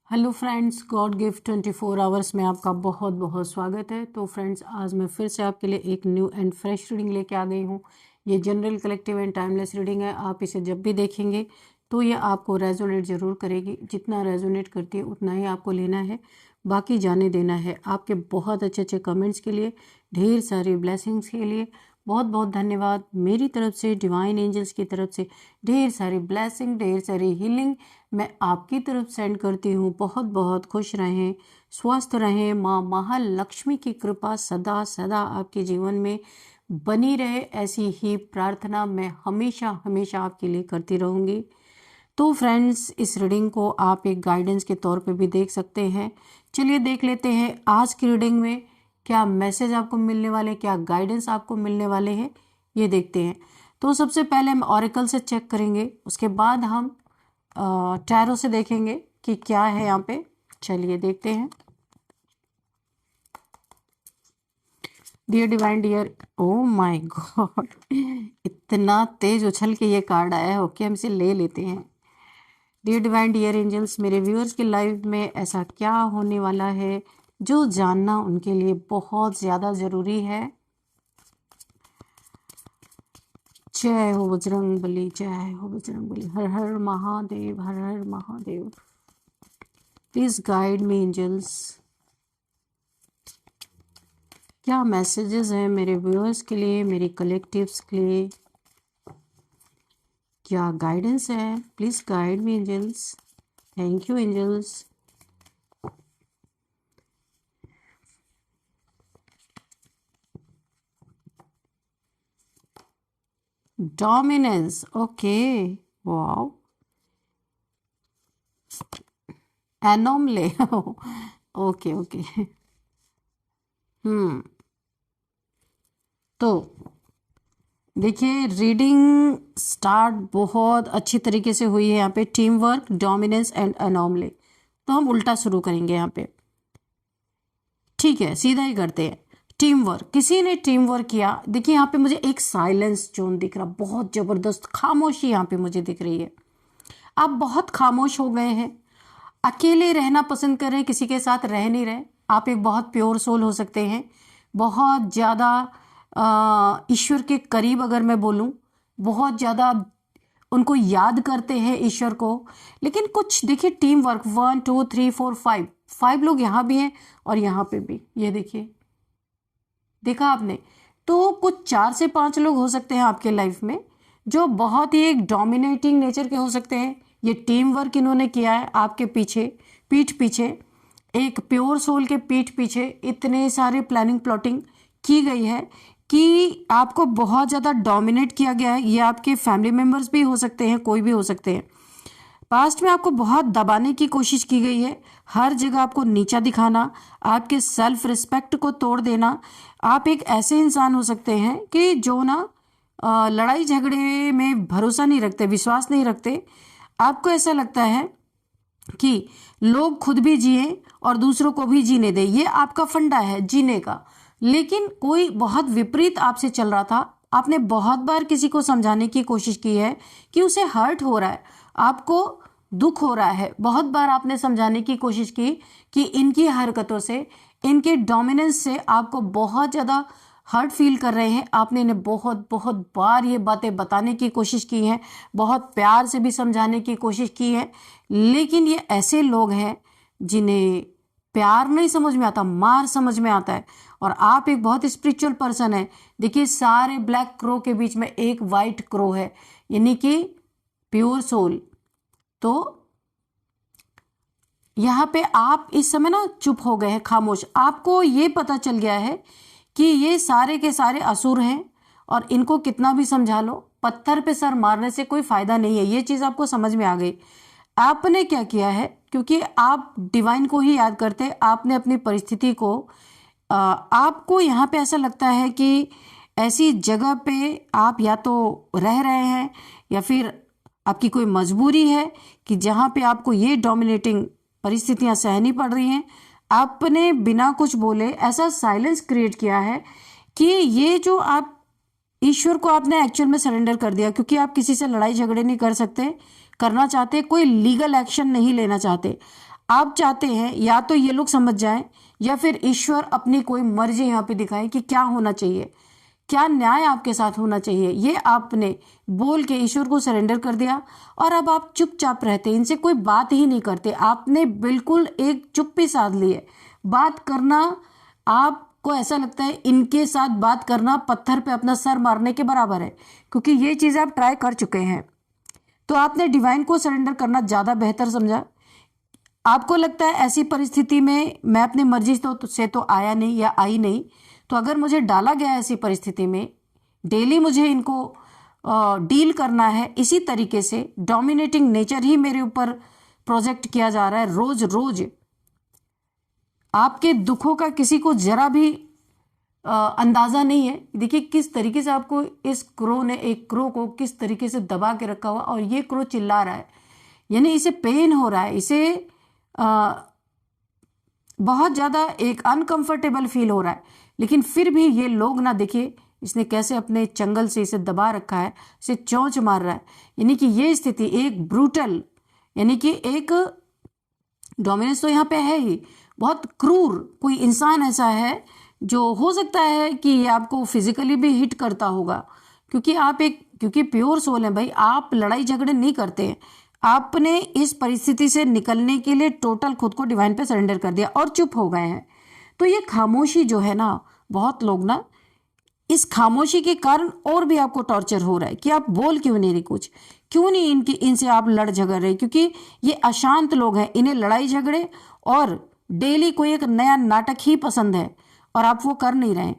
Hello friends, God gift 24 hours में आपका बहुत बहुत स्वागत है। तो फ्रेंड्स, आज मैं फिर से आपके लिए एक न्यू एंड फ्रेश रीडिंग लेके आ गई हूँ। ये general, collective and timeless reading है। आप इसे जब भी देखेंगे तो ये आपको रेजोनेट ज़रूर करेगी। जितना रेजोनेट करती है उतना ही आपको लेना है, बाकी जाने देना है। आपके बहुत अच्छे अच्छे कमेंट्स के लिए, ढेर सारी ब्लेसिंग्स के लिए बहुत बहुत धन्यवाद। मेरी तरफ से, डिवाइन एंजल्स की तरफ से ढेर सारी ब्लेसिंग, ढेर सारी हीलिंग मैं आपकी तरफ सेंड करती हूँ। बहुत बहुत खुश रहें, स्वस्थ रहें। माँ महालक्ष्मी की कृपा सदा सदा आपके जीवन में बनी रहे, ऐसी ही प्रार्थना मैं हमेशा हमेशा आपके लिए करती रहूँगी। तो फ्रेंड्स, इस रीडिंग को आप एक गाइडेंस के तौर पे भी देख सकते हैं। चलिए देख लेते हैं आज की रीडिंग में क्या मैसेज आपको मिलने वाले, क्या गाइडेंस आपको मिलने वाले हैं, ये देखते हैं। तो सबसे पहले हम ऑरेकल से चेक करेंगे, उसके बाद हम टैरो से देखेंगे कि क्या है यहाँ पे। चलिए देखते हैं। Dear divine dear, oh my God, इतना तेज उछल के ये कार्ड आया है। ओके, हम इसे ले लेते हैं। डियर डिवाइन डियर एंजल्स, मेरे व्यूअर्स के लाइफ में ऐसा क्या होने वाला है जो जानना उनके लिए बहुत ज़्यादा ज़रूरी है। जय हो बजरंग बली, जय हो बजरंग बली, हर हर महादेव, हर हर Mahadev. Please guide me angels. क्या मैसेजेस हैं मेरे व्यूअर्स के लिए, मेरे कलेक्टिव्स के लिए, क्या गाइडेंस है? Please guide me angels. Thank you angels. Dominance, okay, wow. Anomaly, okay okay. तो देखिए, रीडिंग स्टार्ट बहुत अच्छी तरीके से हुई है यहाँ पे। Team work, dominance and anomaly. तो हम उल्टा शुरू करेंगे यहाँ पे, ठीक है? सीधा ही करते हैं। टीम वर्क, किसी ने टीम वर्क किया। देखिए यहाँ पे मुझे एक साइलेंस जोन दिख रहा, बहुत जबरदस्त खामोशी यहाँ पे मुझे दिख रही है। आप बहुत खामोश हो गए हैं, अकेले रहना पसंद कर रहे हैं, किसी के साथ रह नहीं रहे। आप एक बहुत प्योर सोल हो सकते हैं, बहुत ज़्यादा ईश्वर के करीब, अगर मैं बोलूं, बहुत ज़्यादा उनको याद करते हैं ईश्वर को। लेकिन कुछ देखिए, टीम वर्क 1 2 3 4 5 लोग यहाँ भी हैं और यहाँ पे भी, ये देखिए, देखा आपने? तो कुछ 4 से 5 लोग हो सकते हैं आपके लाइफ में जो बहुत ही एक डोमिनेटिंग नेचर के हो सकते हैं। ये टीम वर्क इन्होंने किया है आपके पीछे, पीठ पीछे, एक प्योर सोल के पीठ पीछे इतने सारे प्लानिंग प्लॉटिंग की गई है कि आपको बहुत ज़्यादा डोमिनेट किया गया है। ये आपके फैमिली मेम्बर्स भी हो सकते हैं, कोई भी हो सकते हैं। पास्ट में आपको बहुत दबाने की कोशिश की गई है, हर जगह आपको नीचा दिखाना, आपके सेल्फ रिस्पेक्ट को तोड़ देना। आप एक ऐसे इंसान हो सकते हैं कि जो ना लड़ाई झगड़े में भरोसा नहीं रखते, विश्वास नहीं रखते। आपको ऐसा लगता है कि लोग खुद भी जिए और दूसरों को भी जीने दे, ये आपका फंडा है जीने का। लेकिन कोई बहुत विपरीत आपसे चल रहा था। आपने बहुत बार किसी को समझाने की कोशिश की है कि उसे हर्ट हो रहा है, आपको दुख हो रहा है। बहुत बार आपने समझाने की कोशिश की कि इनकी हरकतों से, इनके डोमिनेंस से आपको बहुत ज़्यादा हर्ट फील कर रहे हैं। आपने इन्हें बहुत बहुत बार ये बातें बताने की कोशिश की है, बहुत प्यार से भी समझाने की कोशिश की है। लेकिन ये ऐसे लोग हैं जिन्हें प्यार नहीं समझ में आता, मार समझ में आता है। और आप एक बहुत स्पिरिचुअल पर्सन है। देखिए, सारे ब्लैक क्रो के बीच में एक वाइट क्रो है, यानी कि प्योर सोल। तो यहाँ पे आप इस समय ना चुप हो गए हैं, खामोश। आपको ये पता चल गया है कि ये सारे के सारे असुर हैं और इनको कितना भी समझा लो, पत्थर पे सर मारने से कोई फायदा नहीं है। ये चीज़ आपको समझ में आ गई। आपने क्या किया है, क्योंकि आप डिवाइन को ही याद करते, आपने अपनी परिस्थिति को, आपको यहाँ पे ऐसा लगता है कि ऐसी जगह पे आप या तो रह रहे हैं या फिर आपकी कोई मजबूरी है कि जहाँ पे आपको ये डोमिनेटिंग परिस्थितियाँ सहनी पड़ रही हैं। आपने बिना कुछ बोले ऐसा साइलेंस क्रिएट किया है कि ये जो आप ईश्वर को आपने एक्चुअल में सरेंडर कर दिया, क्योंकि आप किसी से लड़ाई झगड़े नहीं कर सकते, करना चाहते, कोई लीगल एक्शन नहीं लेना चाहते। आप चाहते हैं या तो ये लोग समझ जाएं या फिर ईश्वर अपनी कोई मर्जी यहाँ पे दिखाए कि क्या होना चाहिए, क्या न्याय आपके साथ होना चाहिए। ये आपने बोल के ईश्वर को सरेंडर कर दिया और अब आप चुपचाप रहते, इनसे कोई बात ही नहीं करते। आपने बिल्कुल एक चुप्पी साध ली है। बात करना, आपको ऐसा लगता है इनके साथ बात करना पत्थर पे अपना सर मारने के बराबर है, क्योंकि ये चीज़ें आप ट्राई कर चुके हैं। तो आपने डिवाइन को सरेंडर करना ज़्यादा बेहतर समझा। आपको लगता है ऐसी परिस्थिति में मैं अपनी मर्जी से तो आया नहीं या आई नहीं, तो अगर मुझे डाला गया ऐसी परिस्थिति में, डेली मुझे इनको डील करना है, इसी तरीके से डोमिनेटिंग नेचर ही मेरे ऊपर प्रोजेक्ट किया जा रहा है रोज रोज। आपके दुखों का किसी को जरा भी अंदाजा नहीं है। देखिए किस तरीके से आपको इस क्रो ने, एक क्रो को किस तरीके से दबा के रखा हुआ, और ये क्रो चिल्ला रहा है, यानी इसे पेन हो रहा है, इसे बहुत ज़्यादा एक अनकंफर्टेबल फील हो रहा है। लेकिन फिर भी ये लोग ना, देखिए इसने कैसे अपने चंगल से इसे दबा रखा है, इसे चोंच मार रहा है। यानी कि ये स्थिति एक ब्रूटल, यानी कि एक डोमिनेंस तो यहाँ पे है ही, बहुत क्रूर कोई इंसान ऐसा है जो हो सकता है कि ये आपको फिजिकली भी हिट करता होगा, क्योंकि प्योर सोल है भाई। आप लड़ाई झगड़े नहीं करते हैं। आपने इस परिस्थिति से निकलने के लिए टोटल खुद को डिवाइन पे सरेंडर कर दिया और चुप हो गए हैं। तो ये खामोशी जो है ना, बहुत लोग ना इस खामोशी के कारण और भी आपको टॉर्चर हो रहा है कि आप बोल क्यों नहीं रही कुछ, क्यों नहीं इनसे आप लड़ झगड़ रहे, क्योंकि ये अशांत लोग हैं। इन्हें लड़ाई झगड़े और डेली कोई एक नया नाटक ही पसंद है और आप वो कर नहीं रहे।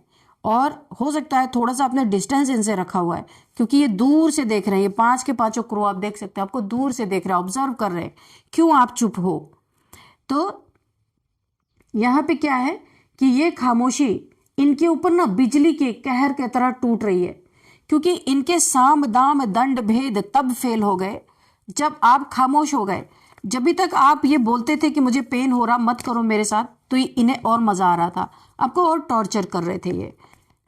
और हो सकता है थोड़ा सा आपने डिस्टेंस इनसे रखा हुआ है, क्योंकि ये दूर से देख रहे हैं। ये 5 के 5 क्रो आप देख सकते हैं, आपको दूर से देख रहे हैं, ऑब्जर्व कर रहे हैं। क्यों आप चुप हो? तो यहाँ पे क्या है कि ये खामोशी इनके ऊपर ना बिजली के कहर के तरह टूट रही है, क्योंकि इनके साम दाम दंड भेद तब फेल हो गए जब आप खामोश हो गए। जब भी तक आप ये बोलते थे कि मुझे पेन हो रहा, मत करो मेरे साथ, तो इन्हें और मजा आ रहा था, आपको और टॉर्चर कर रहे थे ये।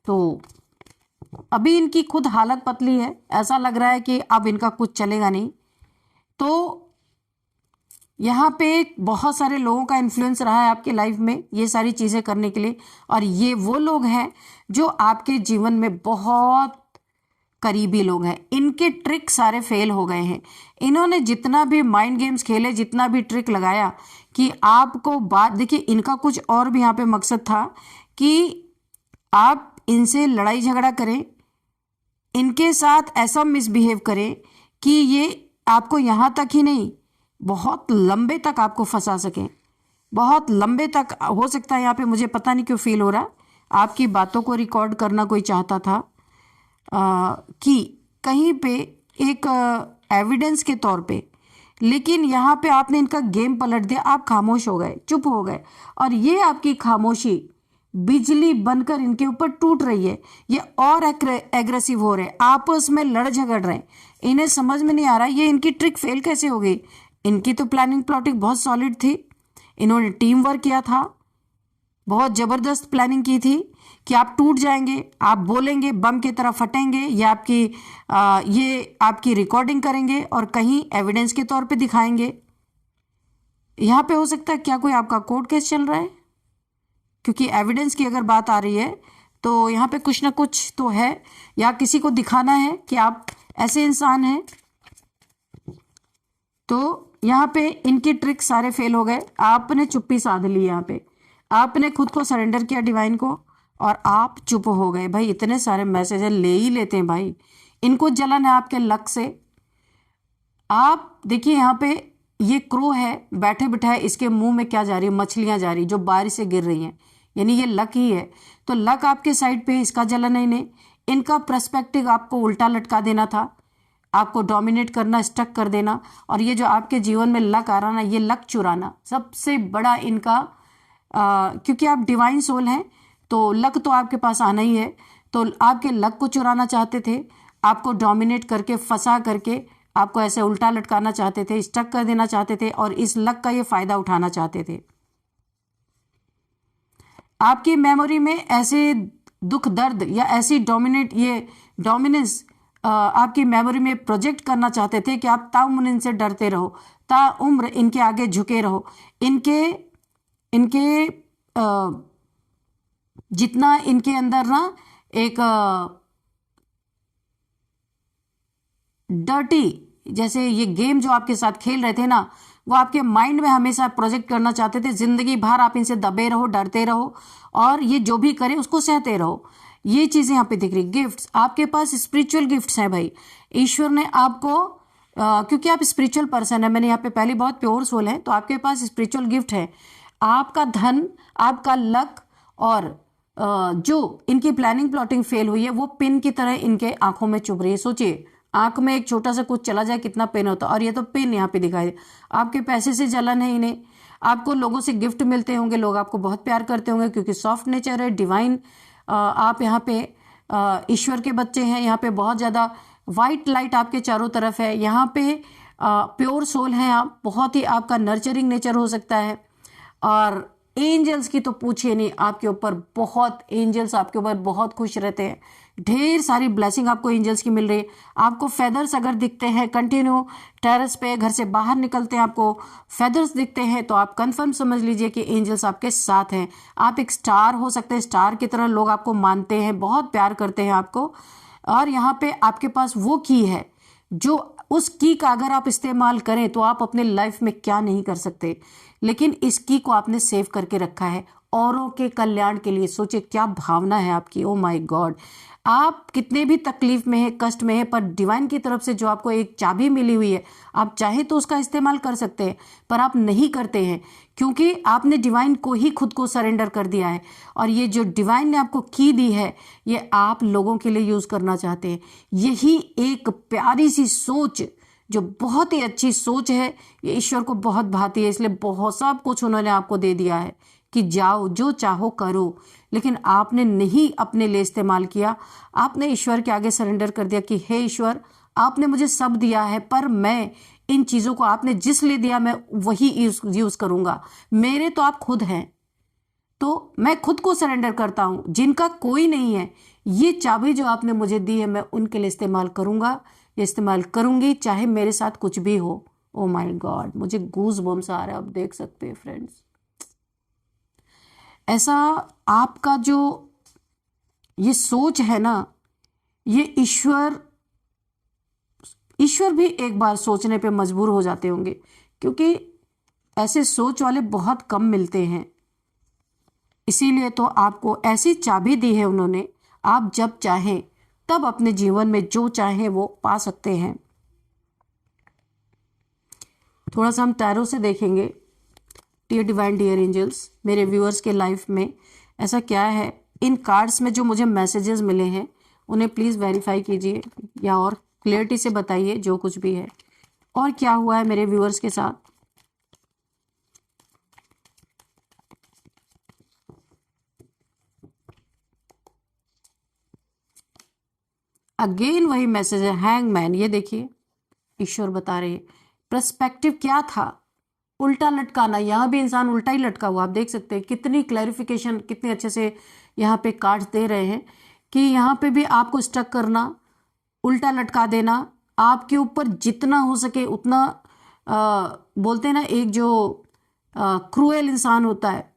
तो अभी इनकी खुद हालत पतली है, ऐसा लग रहा है कि अब इनका कुछ चलेगा नहीं। तो यहाँ पे बहुत सारे लोगों का इन्फ्लुएंस रहा है आपके लाइफ में ये सारी चीज़ें करने के लिए, और ये वो लोग हैं जो आपके जीवन में बहुत करीबी लोग हैं। इनके ट्रिक सारे फेल हो गए हैं। इन्होंने जितना भी माइंड गेम्स खेले, जितना भी ट्रिक लगाया कि आपको बात, देखिए इनका कुछ और भी यहाँ पे मकसद था कि आप इनसे लड़ाई झगड़ा करें, इनके साथ ऐसा मिसबिहेव करें कि ये आपको यहाँ तक ही नहीं, बहुत लंबे तक आपको फंसा सकें, बहुत लंबे तक। हो सकता है यहाँ पे मुझे पता नहीं क्यों फील हो रहा, आपकी बातों को रिकॉर्ड करना कोई चाहता था कि कहीं पे एक एविडेंस के तौर पे, लेकिन यहाँ पे आपने इनका गेम पलट दिया। आप खामोश हो गए, चुप हो गए, और ये आपकी खामोशी बिजली बनकर इनके ऊपर टूट रही है। ये और एग्रेसिव हो रहे हैं, आपस में लड़ झगड़ रहे हैं। इन्हें समझ में नहीं आ रहा ये इनकी ट्रिक फेल कैसे हो गई। इनकी तो प्लानिंग प्लॉटिंग बहुत सॉलिड थी, इन्होंने टीम वर्क किया था, बहुत ज़बरदस्त प्लानिंग की थी कि आप टूट जाएंगे, आप बोलेंगे बम की तरह फटेंगे, ये आपकी रिकॉर्डिंग करेंगे और कहीं एविडेंस के तौर पे दिखाएंगे। यहाँ पे हो सकता है क्या कोई आपका कोर्ट केस चल रहा है, क्योंकि एविडेंस की अगर बात आ रही है तो यहाँ पे कुछ ना कुछ तो है, या किसी को दिखाना है कि आप ऐसे इंसान हैं। तो यहाँ पे इनके ट्रिक सारे फेल हो गए। आपने चुप्पी साध ली, यहाँ पे आपने खुद को सरेंडर किया डिवाइन को और आप चुप हो गए। भाई इतने सारे मैसेज ले ही लेते हैं भाई, इनको जलन है आपके लक से। आप देखिए यहाँ पे ये क्रो है, बैठे बिठाए इसके मुंह में क्या जा रही है, मछलियां जा रही जो बारिश से गिर रही हैं, यानी ये लक ही है। तो लक आपके साइड पे, इसका जलन है इन्हें। इनका पर्सपेक्टिव आपको उल्टा लटका देना था, आपको डोमिनेट करना, स्टक कर देना। और ये जो आपके जीवन में लक आ रहा ना, ये लक चुराना सबसे बड़ा इनका, क्योंकि आप डिवाइन सोल हैं तो लक तो आपके पास आना ही है। तो आपके लक को चुराना चाहते थे, आपको डोमिनेट करके, फंसा करके आपको ऐसे उल्टा लटकाना चाहते थे, स्टक कर देना चाहते थे, और इस लक का ये फायदा उठाना चाहते थे। आपकी मेमोरी में ऐसे दुख दर्द या ऐसी डोमिनेंस आपकी मेमोरी में प्रोजेक्ट करना चाहते थे कि आप ताउम्र इनसे डरते रहो, ताउम्र इनके आगे झुके रहो, इनके इनके जितना इनके अंदर ना एक डर्टी, जैसे ये गेम जो आपके साथ खेल रहे थे ना, वो आपके माइंड में हमेशा प्रोजेक्ट करना चाहते थे। जिंदगी भर आप इनसे दबे रहो, डरते रहो, और ये जो भी करे उसको सहते रहो। ये चीजें यहाँ पे दिख रही। गिफ्ट्स, आपके पास स्पिरिचुअल गिफ्ट्स हैं भाई। ईश्वर ने आपको क्योंकि आप स्पिरिचुअल पर्सन है, मैंने यहाँ पे पहले बहुत प्योर सोल है, तो आपके पास स्पिरिचुअल गिफ्ट है। आपका धन, आपका लक, और जो इनकी प्लानिंग प्लॉटिंग फेल हुई है वो पिन की तरह इनके आंखों में चुभ रही है। सोचिए, आंख में एक छोटा सा कुछ चला जाए कितना पेन होता है, और ये तो पिन यहाँ पे दिखाई दे। आपके पैसे से जलन है इन्हें, आपको लोगों से गिफ्ट मिलते होंगे, लोग आपको बहुत प्यार करते होंगे क्योंकि सॉफ्ट नेचर है, डिवाइन। आप यहाँ पे ईश्वर के बच्चे हैं। यहाँ पे बहुत ज़्यादा वाइट लाइट आपके चारों तरफ है। यहाँ पे प्योर सोल है आप, बहुत ही आपका नर्चरिंग नेचर हो सकता है। और एंजल्स की तो पूछिए नहीं, आपके ऊपर बहुत एंजल्स आपके ऊपर बहुत खुश रहते हैं। ढेर सारी ब्लेसिंग आपको एंजल्स की मिल रही है। आपको फेदर्स अगर दिखते हैं कंटिन्यू, टेरेस पे घर से बाहर निकलते हैं आपको फेदर्स दिखते हैं, तो आप कंफर्म समझ लीजिए कि एंजल्स आपके साथ हैं। आप एक स्टार हो सकते हैं, स्टार की तरह लोग आपको मानते हैं, बहुत प्यार करते हैं आपको। और यहाँ पे आपके पास वो की है, जो उस की का अगर आप इस्तेमाल करें तो आप अपने लाइफ में क्या नहीं कर सकते। लेकिन इस की को आपने सेव करके रखा है औरों के कल्याण के लिए। सोचिए क्या भावना है आपकी। ओ माय गॉड, आप कितने भी तकलीफ में है, कष्ट में है, पर डिवाइन की तरफ से जो आपको एक चाबी मिली हुई है, आप चाहे तो उसका इस्तेमाल कर सकते हैं, पर आप नहीं करते हैं क्योंकि आपने डिवाइन को ही खुद को सरेंडर कर दिया है। और ये जो डिवाइन ने आपको की दी है, ये आप लोगों के लिए यूज करना चाहते हैं। यही एक प्यारी सी सोच, जो बहुत ही अच्छी सोच है, ये ईश्वर को बहुत भाती है, इसलिए बहुत सब कुछ उन्होंने आपको दे दिया है कि जाओ जो चाहो करो। लेकिन आपने नहीं अपने लिए इस्तेमाल किया, आपने ईश्वर के आगे सरेंडर कर दिया कि हे ईश्वर, आपने मुझे सब दिया है, पर मैं इन चीज़ों को आपने जिस लिए दिया मैं वही यूज करूंगा। मेरे तो आप खुद हैं, तो मैं खुद को सरेंडर करता हूं, जिनका कोई नहीं है। ये चाबी जो आपने मुझे दी है, मैं उनके लिए इस्तेमाल करूंगा, इस्तेमाल करूंगी, चाहे मेरे साथ कुछ भी हो। ओ माय गॉड, मुझे गूज बम्स आ रहा है, आप देख सकते हैं फ्रेंड्स। ऐसा आपका जो ये सोच है ना, ये ईश्वर भी एक बार सोचने पे मजबूर हो जाते होंगे, क्योंकि ऐसे सोच वाले बहुत कम मिलते हैं। इसीलिए तो आपको ऐसी चाबी दी है उन्होंने, आप जब चाहें तब अपने जीवन में जो चाहें वो पा सकते हैं। थोड़ा सा हम टैरो से देखेंगे। डियर डिवाइन, डियर एंजल्स, मेरे व्यूअर्स के लाइफ में ऐसा क्या है, इन कार्ड्स में जो मुझे मैसेजेस मिले हैं उन्हें प्लीज़ वेरीफाई कीजिए, या और क्लियरिटी से बताइए जो कुछ भी है और क्या हुआ है मेरे व्यूअर्स के साथ। अगेन वही मैसेज है, हैंगमैन। ये देखिए, ईश्वर बता रहे हैं पर्सपेक्टिव क्या था, उल्टा लटकाना। यहाँ भी इंसान उल्टा ही लटका हुआ, आप देख सकते हैं कितनी क्लैरिफिकेशन, कितने अच्छे से यहाँ पे कार्ड्स दे रहे हैं कि यहाँ पे भी आपको स्टक करना, उल्टा लटका देना, आपके ऊपर जितना हो सके उतना बोलते हैं ना, एक जो क्रूएल इंसान होता है,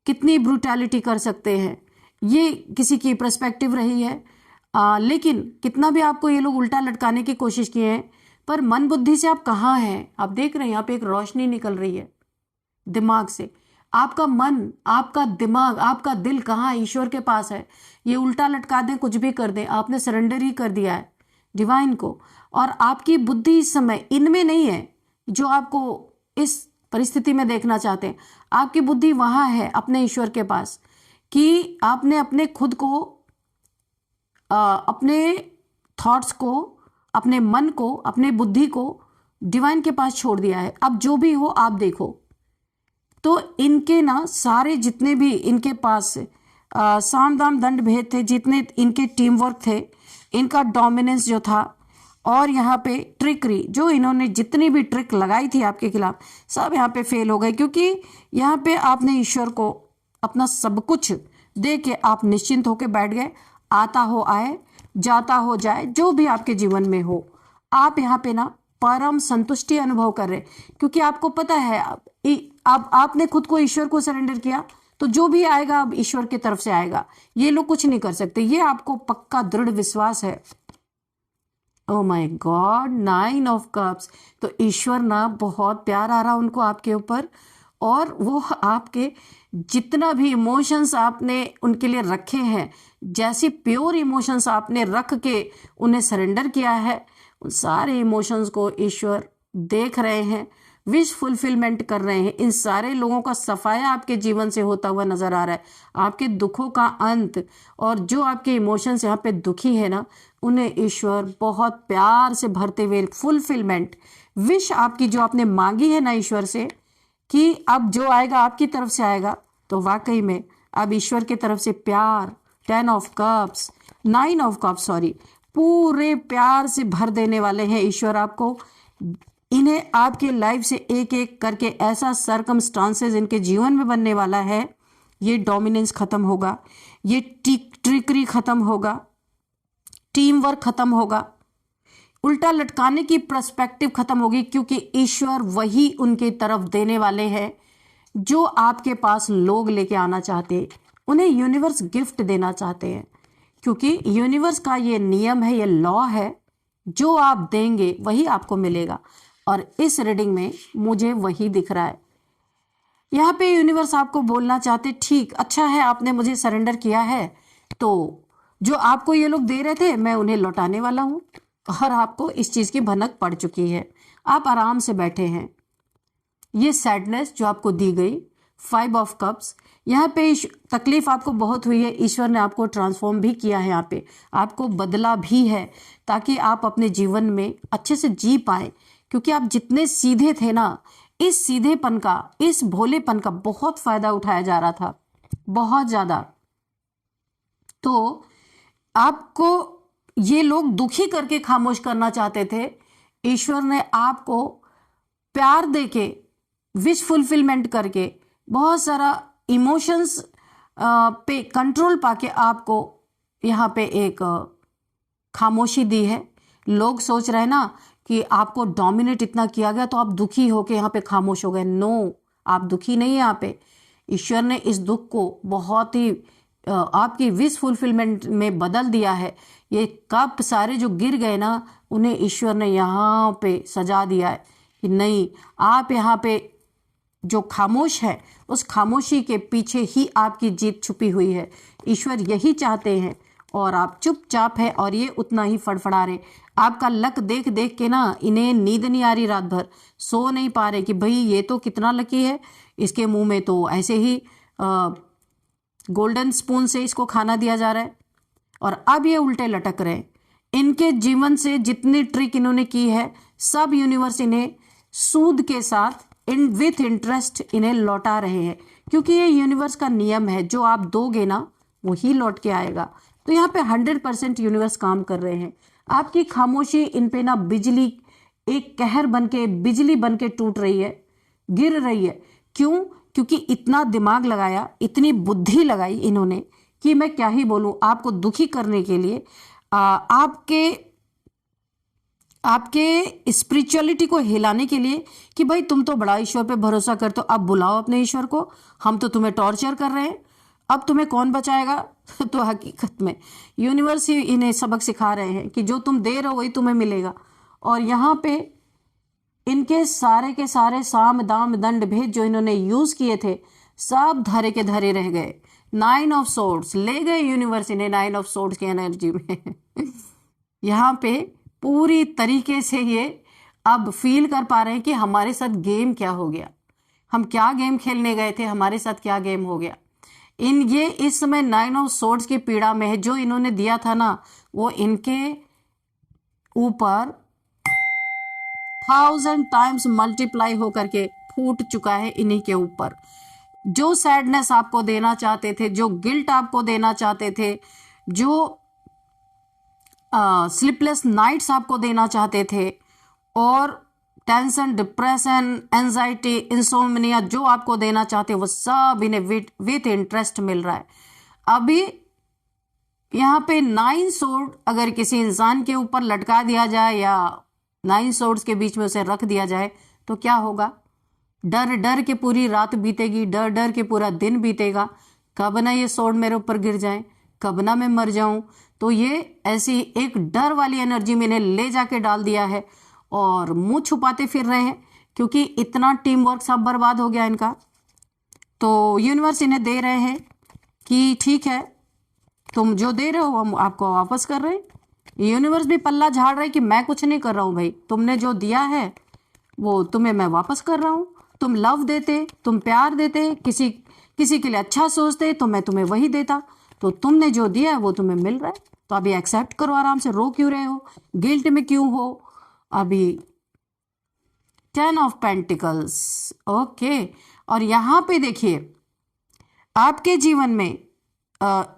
कितनी ब्रूटैलिटी कर सकते हैं, ये किसी की पर्सपेक्टिव रही है। लेकिन कितना भी आपको ये लोग उल्टा लटकाने की कोशिश किए हैं, पर मन बुद्धि से आप कहाँ हैं। आप देख रहे हैं यहाँ पे एक रोशनी निकल रही है दिमाग से। आपका मन, आपका दिमाग, आपका दिल कहाँ है? ईश्वर के पास है। ये उल्टा लटका दें, कुछ भी कर दें, आपने सरेंडर ही कर दिया है डिवाइन को। और आपकी बुद्धि इस समय इनमें नहीं है जो आपको इस परिस्थिति में देखना चाहते हैं। आपकी बुद्धि वहाँ है अपने ईश्वर के पास, कि आपने अपने खुद को, अपने थॉट्स को, अपने मन को, अपने बुद्धि को डिवाइन के पास छोड़ दिया है। अब जो भी हो आप देखो। तो इनके ना सारे जितने भी इनके पास साम दाम दंड भेद थे, जितने इनके टीम वर्क थे, इनका डोमिनेंस जो था, और यहाँ पे ट्रिकरी, जो इन्होंने जितनी भी ट्रिक लगाई थी आपके खिलाफ, सब यहाँ पे फेल हो गए। क्योंकि यहाँ पे आपने ईश्वर को अपना सब कुछ दे के आप निश्चिंत होके बैठ गए। आता हो आए, जाता हो जाए, जो भी आपके जीवन में हो, आप यहाँ पे ना परम संतुष्टि अनुभव कर रहे हैं, क्योंकि आपको पता है अब आपने खुद को ईश्वर को सरेंडर किया, तो जो भी आएगा अब ईश्वर की तरफ से आएगा, ये लोग कुछ नहीं कर सकते, ये आपको पक्का दृढ़ विश्वास है। ओ माय गॉड, 9 ऑफ कप्स। तो ईश्वर ना बहुत प्यार आ रहा उनको आपके ऊपर, और वो आपके जितना भी इमोशंस आपने उनके लिए रखे हैं, जैसी प्योर इमोशंस आपने रख के उन्हें सरेंडर किया है, उन सारे इमोशंस को ईश्वर देख रहे हैं, विश फुलफिलमेंट कर रहे हैं। इन सारे लोगों का सफाया आपके जीवन से होता हुआ नजर आ रहा है, आपके दुखों का अंत, और जो आपके इमोशंस यहाँ पे दुखी है ना, उन्हें ईश्वर बहुत प्यार से भरते हुए फुलफिलमेंट, विश आपकी जो आपने मांगी है ना ईश्वर से कि अब जो आएगा आपकी तरफ से आएगा, तो वाकई में अब ईश्वर की तरफ से प्यार, 10 of cups, 9 of cups sorry, पूरे प्यार से भर देने वाले हैं ईश्वर आपको। इन्हें आपके लाइफ से एक एक करके ऐसा सर्कमस्टांसेस इनके जीवन में बनने वाला है, ये डोमिनेंस खत्म होगा, ये ट्रिकरी खत्म होगा, टीम वर्क खत्म होगा, उल्टा लटकाने की पर्सपेक्टिव खत्म होगी, क्योंकि ईश्वर वही उनकी तरफ देने वाले हैं जो आपके पास लोग लेके आना चाहते हैं, उन्हें यूनिवर्स गिफ्ट देना चाहते हैं, क्योंकि यूनिवर्स का ये नियम है, ये लॉ है, जो आप देंगे वही आपको मिलेगा। और इस रीडिंग में मुझे वही दिख रहा है। यहाँ पे यूनिवर्स आपको बोलना चाहते, ठीक, अच्छा है आपने मुझे सरेंडर किया है, तो जो आपको ये लोग दे रहे थे मैं उन्हें लौटाने वाला हूँ, और आपको इस चीज़ की भनक पड़ चुकी है, आप आराम से बैठे हैं। ये सैडनेस जो आपको दी गई, 5 ऑफ कप्स, यहाँ पे तकलीफ आपको बहुत हुई है, ईश्वर ने आपको ट्रांसफॉर्म भी किया है, यहाँ पे आपको बदला भी है, ताकि आप अपने जीवन में अच्छे से जी पाए, क्योंकि आप जितने सीधे थे ना, इस सीधेपन का, इस भोलेपन का बहुत फायदा उठाया जा रहा था, बहुत ज्यादा। तो आपको ये लोग दुखी करके खामोश करना चाहते थे, ईश्वर ने आपको प्यार देके, विश फुलफिलमेंट करके, बहुत सारा इमोशंस पे कंट्रोल पाके आपको यहाँ पे एक खामोशी दी है। लोग सोच रहे हैं ना कि आपको डोमिनेट इतना किया गया तो आप दुखी होके यहाँ पे खामोश हो गए। नो, आप दुखी नहीं है यहाँ पे। ईश्वर ने इस दुख को बहुत ही आपकी विश फुलफिलमेंट में बदल दिया है। ये कप सारे जो गिर गए ना, उन्हें ईश्वर ने यहाँ पे सजा दिया है कि नहीं, आप यहाँ पे जो खामोश है, उस खामोशी के पीछे ही आपकी जीत छुपी हुई है। ईश्वर यही चाहते हैं, और आप चुपचाप है और ये उतना ही फड़फड़ा रहे। आपका लक देख देख के ना इन्हें नींद नहीं आ रही, रात भर सो नहीं पा रहे कि भाई ये तो कितना लकी है, इसके मुंह में तो ऐसे ही गोल्डन स्पून से इसको खाना दिया जा रहा है, और अब ये उल्टे लटक रहे हैं। इनके जीवन से जितनी ट्रिक इन्होंने की है, सब यूनिवर्स इन्हें सूद के साथ विथ इंटरेस्ट इन्हें लौटा रहे हैं, क्योंकि ये यूनिवर्स का नियम है, जो आप दोगे ना वही लौट के आएगा। तो यहाँ पे 100% यूनिवर्स काम कर रहे हैं। आपकी खामोशी इन पे ना बिजली, एक कहर बन के, बिजली बन के टूट रही है, गिर रही है। क्यों? क्योंकि इतना दिमाग लगाया, इतनी बुद्धि लगाई इन्होंने कि मैं क्या ही बोलूं, आपको दुखी करने के लिए, आपके स्पिरिचुअलिटी को हिलाने के लिए कि भाई तुम तो बड़ा ईश्वर पे भरोसा करते हो, अब बुलाओ अपने ईश्वर को, हम तो तुम्हें टॉर्चर कर रहे हैं, अब तुम्हें कौन बचाएगा। तो हकीकत में यूनिवर्स ही इन्हें सबक सिखा रहे हैं कि जो तुम दे रहे हो वही तुम्हें मिलेगा। और यहाँ पे इनके सारे के सारे साम दाम दंड भेद जो इन्होंने यूज किए थे, सब धरे के धरे रह गए। 9 ऑफ सोर्ड्स ले गए यूनिवर्स इन्हें, 9 ऑफ सोर्ड्स की एनर्जी में। यहाँ पे पूरी तरीके से ये अब फील कर पा रहे हैं कि हमारे साथ गेम क्या हो गया, हम क्या गेम खेलने गए थे, हमारे साथ क्या गेम हो गया। ये इस समय 9 ऑफ सोर्ड्स की पीड़ा में है। जो इन्होंने दिया था ना, वो इनके ऊपर 1000 टाइम्स मल्टीप्लाई होकर के फूट चुका है इन्हीं के ऊपर। जो सैडनेस आपको देना चाहते थे, जो गिल्ट आपको देना चाहते थे, जो स्लीपलेस नाइट्स आपको देना चाहते थे, और टेंशन, डिप्रेशन, एंजाइटी, इंसोम्निया जो आपको देना चाहते, वो सब इन्हें विथ इंटरेस्ट मिल रहा है। अभी यहाँ पे 9 सोर्ड अगर किसी इंसान के ऊपर लटका दिया जाए या 9 सोर्ड्स के बीच में उसे रख दिया जाए तो क्या होगा? डर डर के पूरी रात बीतेगी, डर डर के पूरा दिन बीतेगा, कब ना ये सोर्ड मेरे ऊपर गिर जाए, कब ना मैं मर जाऊं। तो ये ऐसी एक डर वाली एनर्जी में इन्हें ले जाके डाल दिया है और मुंह छुपाते फिर रहे हैं क्योंकि इतना टीम वर्क सब बर्बाद हो गया इनका। तो यूनिवर्स इन्हें दे रहे हैं कि ठीक है, तुम जो दे रहे हो हम आपको वापस कर रहे हैं। यूनिवर्स भी पल्ला झाड़ रहा है कि मैं कुछ नहीं कर रहा हूं भाई, तुमने जो दिया है वो तुम्हें मैं वापस कर रहा हूं। तुम लव देते, तुम प्यार देते, किसी किसी के लिए अच्छा सोचते तो मैं तुम्हें वही देता। तो तुमने जो दिया है वो तुम्हें मिल रहा है, तो अभी एक्सेप्ट करो आराम से। रो क्यों रहे हो? गिल्ट में क्यों हो? अभी 10 ऑफ पेंटिकल्स, ओके। और यहाँ पे देखिए आपके जीवन में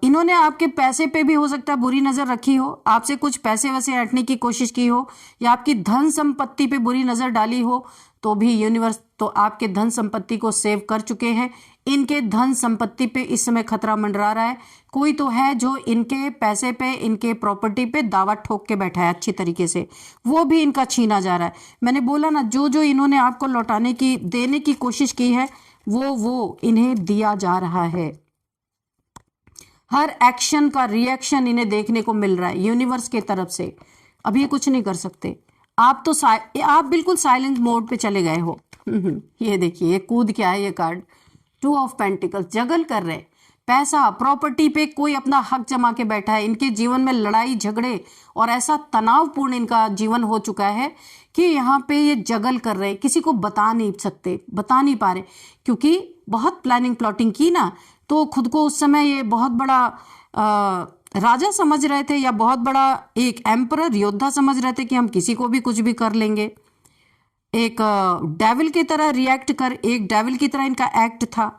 इन्होंने आपके पैसे पे भी हो सकता है बुरी नजर रखी हो, आपसे कुछ पैसे वैसे ऐंठने की कोशिश की हो, या आपकी धन संपत्ति पे बुरी नजर डाली हो, तो भी यूनिवर्स तो आपके धन संपत्ति को सेव कर चुके हैं। इनके धन संपत्ति पे इस समय खतरा मंडरा रहा है। कोई तो है जो इनके पैसे पे, इनके प्रॉपर्टी पे दावा ठोक के बैठा है अच्छी तरीके से, वो भी इनका छीना जा रहा है। मैंने बोला ना, जो जो इन्होंने आपको लौटाने की, देने की कोशिश की है वो इन्हें दिया जा रहा है। हर एक्शन का रिएक्शन इन्हें देखने को मिल रहा है यूनिवर्स के तरफ से। अब ये कुछ नहीं कर सकते। आप तो आप बिल्कुल साइलेंट मोड पे चले गए हो। ये देखिए, ये कूद क्या है ये कार्ड, 2 ऑफ पेंटिकल्स। जगल कर रहे, पैसा प्रॉपर्टी पे कोई अपना हक जमा के बैठा है। इनके जीवन में लड़ाई झगड़े और ऐसा तनावपूर्ण इनका जीवन हो चुका है कि यहाँ पे ये जगल कर रहे, किसी को बता नहीं सकते, बता नहीं पा रहे, क्योंकि बहुत प्लानिंग प्लॉटिंग की ना, तो खुद को उस समय ये बहुत बड़ा राजा समझ रहे थे या बहुत बड़ा एक एम्परर योद्धा समझ रहे थे कि हम किसी को भी कुछ भी कर लेंगे। एक डेविल की तरह रिएक्ट कर, एक डेविल की तरह इनका एक्ट था।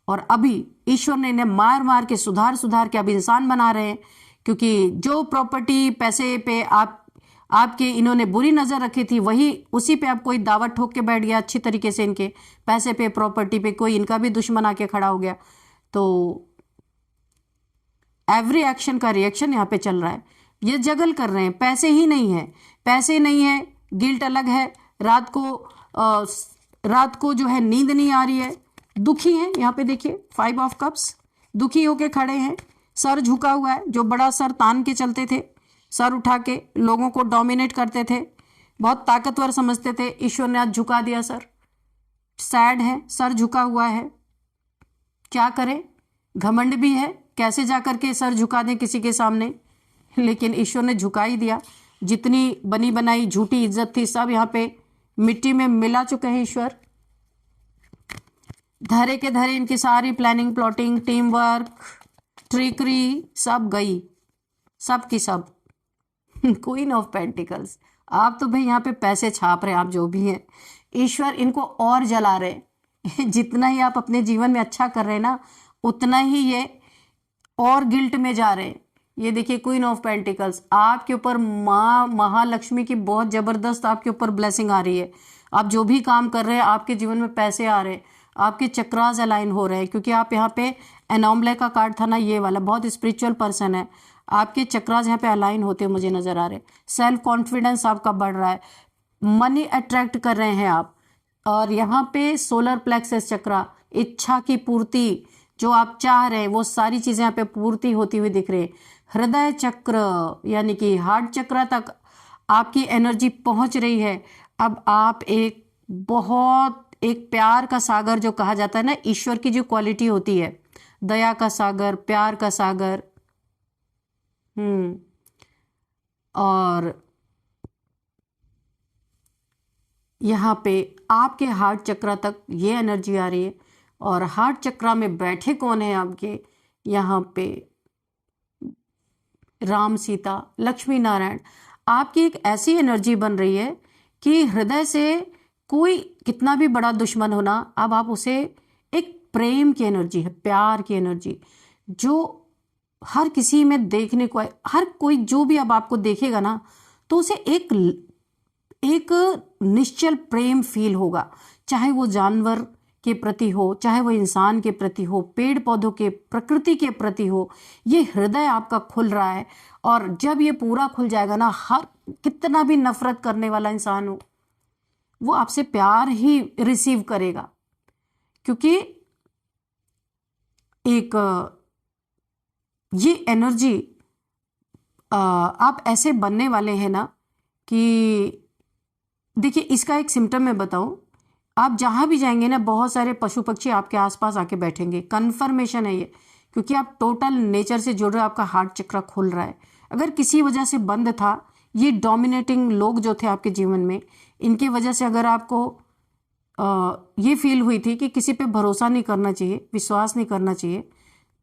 और अभी ईश्वर ने इन्हें मार मार के सुधार के अब इंसान बना रहे हैं, क्योंकि जो प्रॉपर्टी पैसे पे आपके इन्होंने बुरी नजर रखी थी, वही उसी पे अब कोई दावा ठोक के बैठ गया अच्छी तरीके से। इनके पैसे पे, प्रॉपर्टी पे कोई इनका भी दुश्मन आके खड़ा हो गया। तो एवरी एक्शन का रिएक्शन यहाँ पे चल रहा है। ये जगल कर रहे हैं, पैसे ही नहीं है, पैसे नहीं है, गिल्ट अलग है, रात को जो है नींद नहीं आ रही है, दुखी हैं। यहाँ पे देखिए 5 ऑफ कप्स, दुखी होके खड़े हैं, सर झुका हुआ है। जो बड़ा सर तान के चलते थे, सर उठा के लोगों को डोमिनेट करते थे, बहुत ताकतवर समझते थे, ईश्वर ने आज झुका दिया सर। सैड है, सर झुका हुआ है, क्या करें? घमंड भी है, कैसे जाकर के सर झुका दें किसी के सामने, लेकिन ईश्वर ने झुका ही दिया। जितनी बनी बनाई झूठी इज्जत थी सब यहाँ पे मिट्टी में मिला चुके हैं ईश्वर। धरे के धरे इनकी सारी planning plotting, team work, trickery सब गई, सब की सब। क्वीन ऑफ पेंटिकल्स, आप तो भाई यहाँ पे पैसे छाप रहे हैं, आप जो भी हैं, ईश्वर इनको और जला रहे। जितना ही आप अपने जीवन में अच्छा कर रहे हैं ना, उतना ही ये और गिल्ट में जा रहे हैं। ये देखिए क्वीन ऑफ पेंटिकल्स, आपके ऊपर माँ महालक्ष्मी की बहुत जबरदस्त आपके ऊपर ब्लेसिंग आ रही है। आप जो भी काम कर रहे हैं, आपके जीवन में पैसे आ रहे हैं, आपके चक्रास अलाइन हो रहे हैं, क्योंकि आप यहाँ पे एनॉमले का कार्ड था ना, ये वाला बहुत स्पिरिचुअल पर्सन है। आपके चक्रास यहाँ पे अलाइन होते मुझे नजर आ रहे। सेल्फ कॉन्फिडेंस आपका बढ़ रहा है, मनी अट्रैक्ट कर रहे हैं आप। और यहाँ पे सोलर प्लेक्सस चक्रा, इच्छा की पूर्ति, जो आप चाह रहे हैं वो सारी चीजें यहाँ पे पूर्ति होती हुई दिख रही है। हृदय चक्र यानी कि हार्ट चक्र तक आपकी एनर्जी पहुंच रही है। अब आप एक बहुत एक प्यार का सागर जो कहा जाता है ना, ईश्वर की जो क्वालिटी होती है, दया का सागर, प्यार का सागर। और यहाँ पे आपके हार्ट चक्र तक ये एनर्जी आ रही है। और हार्ट चक्र में बैठे कौन है आपके? यहाँ पे राम, सीता, लक्ष्मी नारायण। आपकी एक ऐसी एनर्जी बन रही है कि हृदय से कोई कितना भी बड़ा दुश्मन होना, अब आप उसे, एक प्रेम की एनर्जी है, प्यार की एनर्जी, जो हर किसी में देखने को, हर कोई जो भी अब आपको देखेगा ना, तो उसे एक निश्चल प्रेम फील होगा। चाहे वो जानवर के प्रति हो, चाहे वो इंसान के प्रति हो, पेड़ पौधों के, प्रकृति के प्रति हो, ये हृदय आपका खुल रहा है। और जब ये पूरा खुल जाएगा ना, हर कितना भी नफरत करने वाला इंसान हो, वो आपसे प्यार ही रिसीव करेगा। क्योंकि एक ये एनर्जी आप ऐसे बनने वाले हैं ना कि देखिए, इसका एक सिम्टम मैं बताऊं, आप जहां भी जाएंगे ना, बहुत सारे पशु पक्षी आपके आसपास आके बैठेंगे। कन्फर्मेशन है ये, क्योंकि आप टोटल नेचर से जुड़ रहे हो, आपका हार्ट चक्र खुल रहा है। अगर किसी वजह से बंद था, ये डोमिनेटिंग लोग जो थे आपके जीवन में, इनकी वजह से अगर आपको ये फील हुई थी कि किसी पे भरोसा नहीं करना चाहिए, विश्वास नहीं करना चाहिए,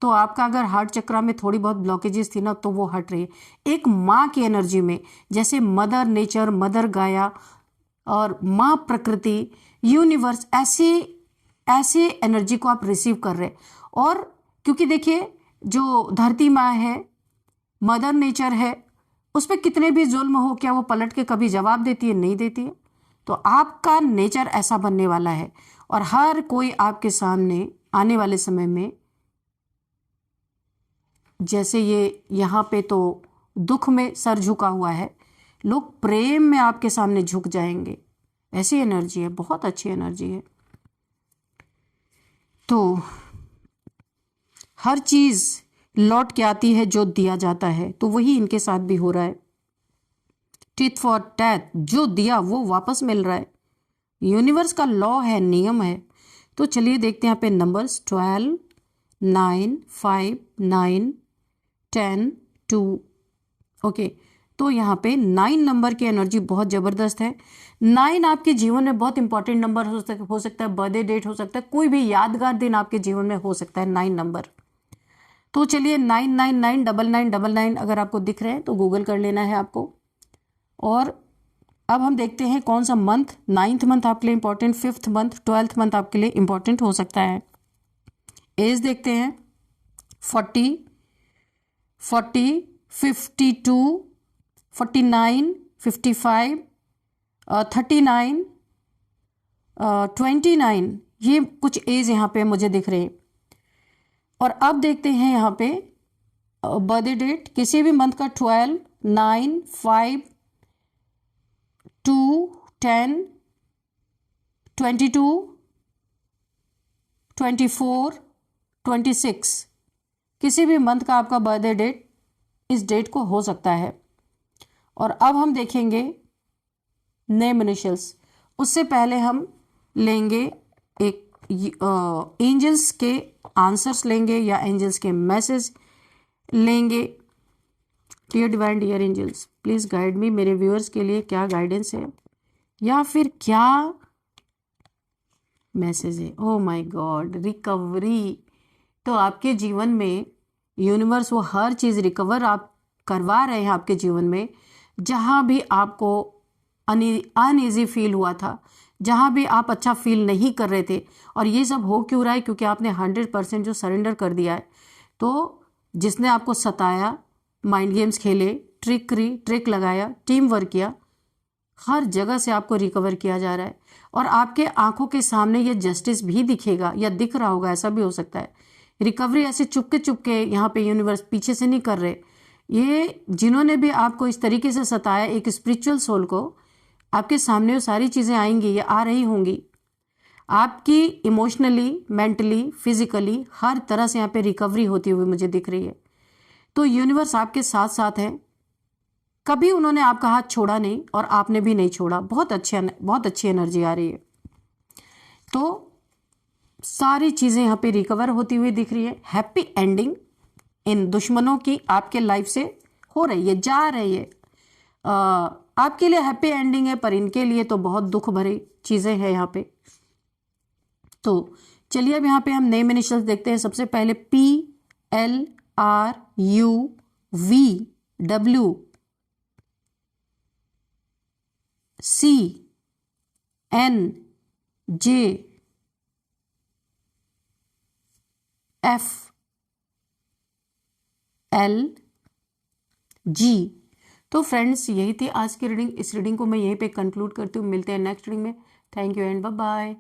तो आपका अगर हार्ट चक्र में थोड़ी बहुत ब्लॉकेजेस थी ना, तो वो हट रही है। एक माँ की एनर्जी में, जैसे मदर नेचर, मदर गाया और माँ प्रकृति, यूनिवर्स, ऐसे एनर्जी को आप रिसीव कर रहे। और क्योंकि देखिए, जो धरती माँ है, मदर नेचर है, उस पर कितने भी जुल्म हो, क्या वो पलट के कभी जवाब देती है? नहीं देती है। तो आपका नेचर ऐसा बनने वाला है, और हर कोई आपके सामने आने वाले समय में, जैसे ये यहाँ पे तो दुख में सर झुका हुआ है, लोग प्रेम में आपके सामने झुक जाएंगे। ऐसी एनर्जी है, बहुत अच्छी एनर्जी है। तो हर चीज लौट के आती है जो दिया जाता है, तो वही इनके साथ भी हो रहा है। टिट फॉर टैट, जो दिया वो वापस मिल रहा है। यूनिवर्स का लॉ है, नियम है। तो चलिए देखते हैं यहाँ पे नंबर्स 12, 9, 5, 9, 10, 2। ओके, तो यहाँ पे 9 नंबर की एनर्जी बहुत ज़बरदस्त है। 9 आपके जीवन में बहुत इंपॉर्टेंट नंबर हो सकता है, बर्थडे डेट हो सकता है, कोई भी यादगार दिन आपके जीवन में हो सकता है 9 नंबर। तो चलिए 9999999 अगर आपको दिख रहे हैं तो गूगल कर लेना है आपको। और अब हम देखते हैं कौन सा मंथ, 9th मंथ आपके लिए important, 5th month, 12th month आपके लिए इंपॉर्टेंट हो सकता है। एज देखते हैं 40, 52, 49, 55, 39, 29, ये कुछ एज यहाँ पे मुझे दिख रहे हैं। और अब देखते हैं यहाँ पे बर्थडे डेट, किसी भी मंथ का 12, 9, 5, 2, 10, 22, 24, 26, किसी भी मंथ का आपका बर्थडे डेट इस डेट को हो सकता है। और अब हम देखेंगे नेम इनिशियल्स। उससे पहले हम लेंगे एक एंजल्स के आंसर्स लेंगे, या एंजल्स के मैसेज लेंगे। Dear divine, dear angels, please guide me. मेरे व्यूअर्स के लिए क्या गाइडेंस है, या फिर क्या मैसेज है? Oh my God, recovery. तो आपके जीवन में यूनिवर्स वो हर चीज़ रिकवर आप करवा रहे हैं आपके जीवन में। जहाँ भी आपको अनईजी फील हुआ था, जहाँ भी आप अच्छा फील नहीं कर रहे थे, और ये सब हो क्यों रहा है? क्योंकि आपने 100% जो सरेंडर कर दिया है। तो जिसने आपको सताया, माइंड गेम्स खेले, ट्रिक लगाया, टीम वर्क किया, हर जगह से आपको रिकवर किया जा रहा है। और आपके आंखों के सामने ये जस्टिस भी दिखेगा, या दिख रहा होगा, ऐसा भी हो सकता है। रिकवरी ऐसे चुपके यहाँ पे यूनिवर्स पीछे से नहीं कर रहे। ये जिन्होंने भी आपको इस तरीके से सताया, एक स्पिरिचुअल सोल को, आपके सामने वो सारी चीज़ें आएंगी, ये आ रही होंगी। आपकी इमोशनली, मेंटली, फिजिकली हर तरह से यहाँ पे रिकवरी होती हुई मुझे दिख रही है। तो यूनिवर्स आपके साथ साथ है, कभी उन्होंने आपका हाथ छोड़ा नहीं, और आपने भी नहीं छोड़ा। बहुत अच्छी एनर्जी आ रही है। तो सारी चीज़ें यहाँ पे रिकवर होती हुई दिख रही है। हैप्पी एंडिंग इन दुश्मनों की आपके लाइफ से हो रही है, जा रही है। आपके लिए हैप्पी एंडिंग है, पर इनके लिए तो बहुत दुख भरी चीज़ें हैं यहाँ पे। तो चलिए अब यहाँ पे हम नेम इनिशियल्स देखते हैं। सबसे पहले PLRUVWCNJ। तो फ्रेंड्स, यही थी आज की रीडिंग। इस रीडिंग को मैं यहीं पे कंक्लूड करती हूँ। मिलते हैं नेक्स्ट रीडिंग में। Thank you and bye bye.